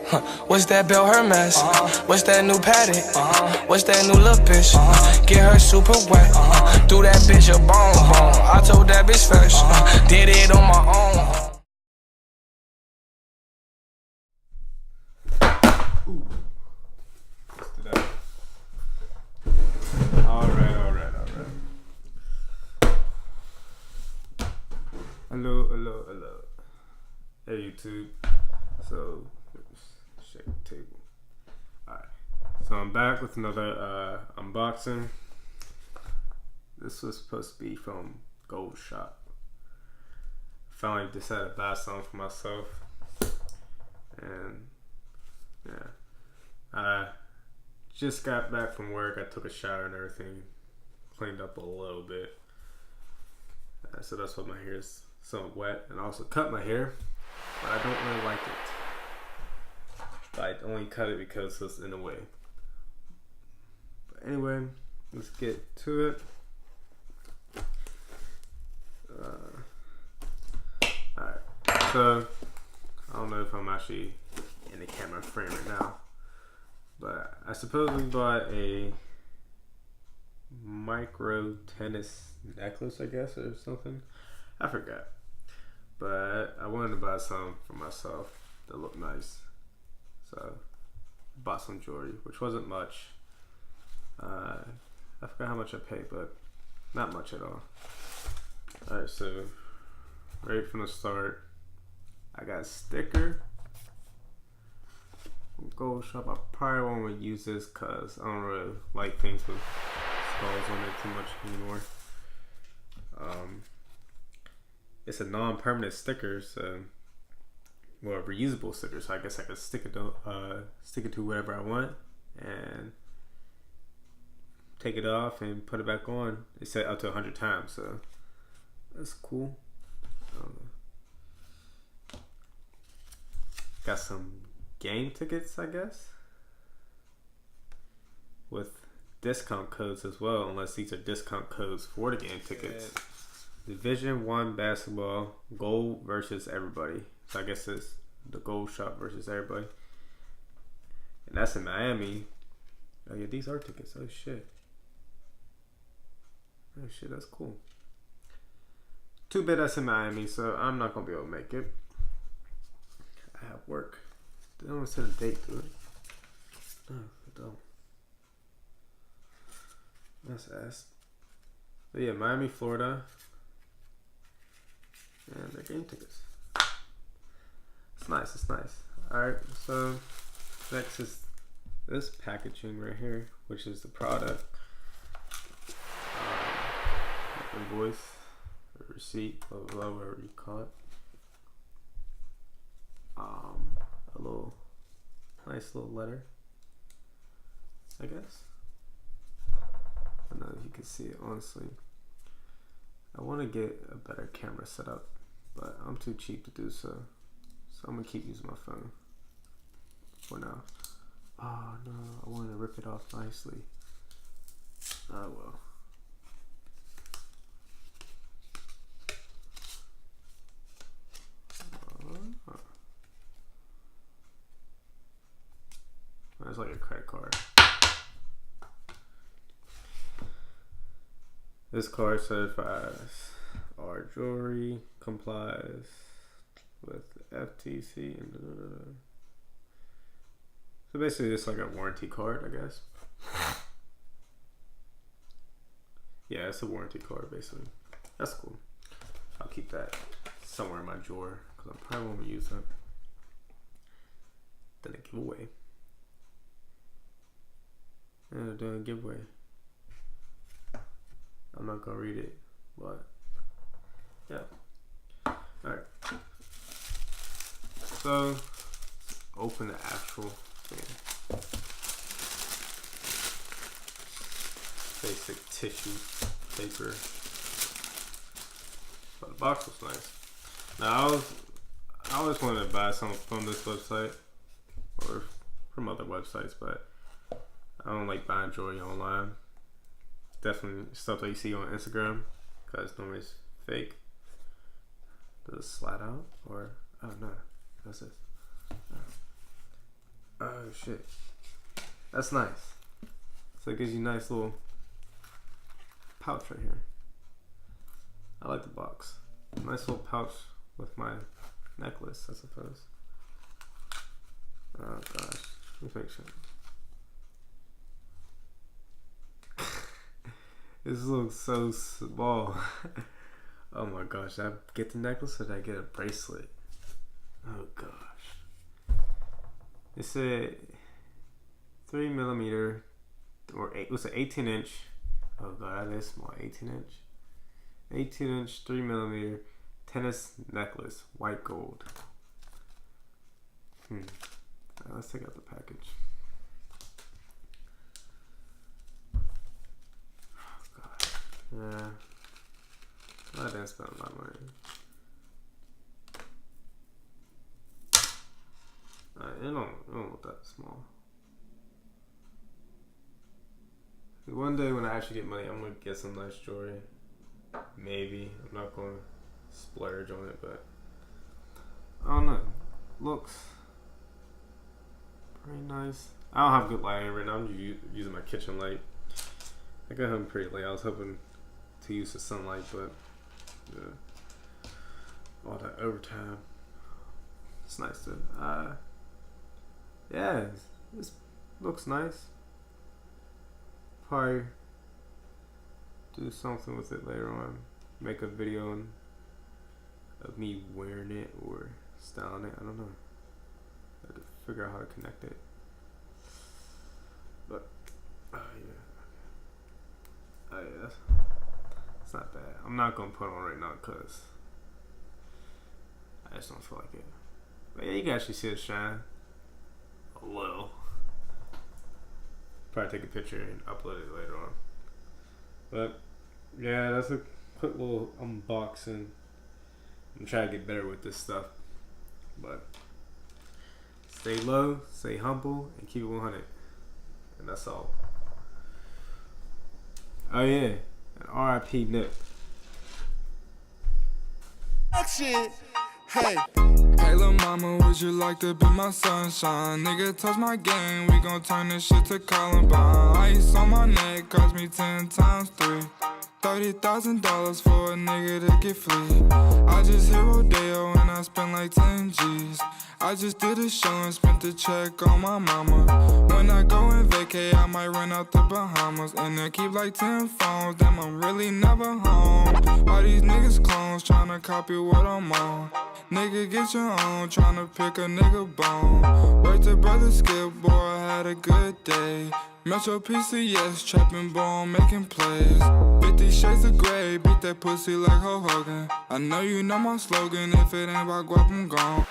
What's that Bell Hermes? What's that new Paddock? What's that new little bitch? Get her super wet. Do that bitch a bone. I told that bitch first. Did it on my own. Let's do that. Alright. Hello. Hey YouTube. So, shake the table. Alright. So I'm back with another unboxing. This was supposed to be from Gold Shop. Finally decided to buy something for myself. And yeah. I just got back from work. I took a shower and everything. Cleaned up a little bit. So that's why my hair is somewhat wet. And I also cut my hair. But I don't really like it. I only cut it because it's in the way. But anyway, let's get to it. Alright. So, I don't know if I'm actually in the camera frame right now. But I supposedly bought a micro tennis necklace, I guess, or something. I forgot. But I wanted to buy some for myself that looked nice. So I bought some jewelry, which wasn't much. I forgot how much I paid, but not much at all. Alright, so right from the start, I got a sticker from Gold Shop. I probably won't use this because I don't really like things with skulls on it too much anymore. It's a non-permanent sticker, so well, a reusable sticker. So I guess I could stick it to whatever I want and take it off and put it back on. It said up to 100 times, so that's cool. Got some game tickets, I guess, with discount codes as well, unless these are discount codes for the game tickets. Division 1 basketball, gold versus everybody. So I guess it's the Gold Shop versus everybody. And that's in Miami. Oh yeah, these are tickets. Oh shit, that's cool. Too bad that's in Miami, so I'm not gonna be able to make it. I have work. They don't set a date to it. No, I don't. That's ass. But yeah, Miami, Florida. And they're game tickets. It's nice. Alright, so next is this packaging right here, which is the product. Invoice, or receipt, blah, blah, blah, whatever you call it. A little, nice little letter, I guess. I don't know if you can see it, honestly. I want to get a better camera set up, but I'm too cheap to do so. So I'm going to keep using my phone for now. Oh no, I wanted to rip it off nicely. Oh well. That's like a credit card. This card certifies our jewelry complies with FTC and so basically it's like a warranty card, I guess. Yeah, it's a warranty card basically. That's cool. I'll keep that somewhere in my drawer because I probably won't use it. Then a giveaway. Yeah, they're doing a giveaway. I'm not gonna read it, but yeah. Alright. So open the actual thing. Basic tissue paper. But the box was nice. Now I always wanted to buy something from this website or from other websites, but I don't like buying jewelry online. Definitely stuff that you see on Instagram because normally it's fake. Does it slide out or oh no, that's it. shit. That's nice. So it gives you a nice little pouch right here. I like the box. Nice little pouch with my necklace, I suppose. Oh gosh. Let me make sure. This looks so small. Oh my gosh, did I get the necklace or did I get a bracelet? Oh gosh. It said 3mm or it was an 18-inch. Oh god, that is small. 18-inch. 18-inch 3mm tennis necklace, white gold. Right, let's take out the package. Oh god. Yeah. I didn't spend a lot of money. It don't look that small. One day when I actually get money, I'm gonna get some nice jewelry. Maybe. I'm not gonna splurge on it, but I don't know. Looks pretty nice. I don't have good lighting right now. I'm using my kitchen light. I got home pretty late. I was hoping to use the sunlight, but all that overtime. It's nice to yeah, this looks nice. Probably do something with it later on. Make a video of me wearing it or styling it. I don't know. I have to figure out how to connect it. But oh yeah, it's not bad. I'm not gonna put it on right now because I just don't feel like it. But yeah, you can actually see it shine a little. Probably take a picture and upload it later on. But yeah, that's a quick little unboxing. I'm trying to get better with this stuff, but stay low, stay humble, and keep it 100, and that's all. Oh yeah, and R.I.P. Nip. Shit. Hey. Hey lil' mama, would you like to be my sunshine? Nigga, touch my game, we gon' turn this shit to Columbine. Ice on my neck cost me 10 times 3. $30,000 for a nigga to get free. I just hit Rodeo and I spent like 10 G's. I just did a show and spent the check on my mama. When I go and vacay, I might run out the Bahamas. And then keep like 10 phones, damn I'm really never home. All these niggas clones tryna copy what I'm on. Nigga get your own, tryna pick a nigga bone. Worked to brother Skip, boy I had a good day. Metro PCS, trapping bone, making plays. 50 shades of gray, beat that pussy like Ho Hogan. I know you know my slogan, if it ain't about guap, I'm gone.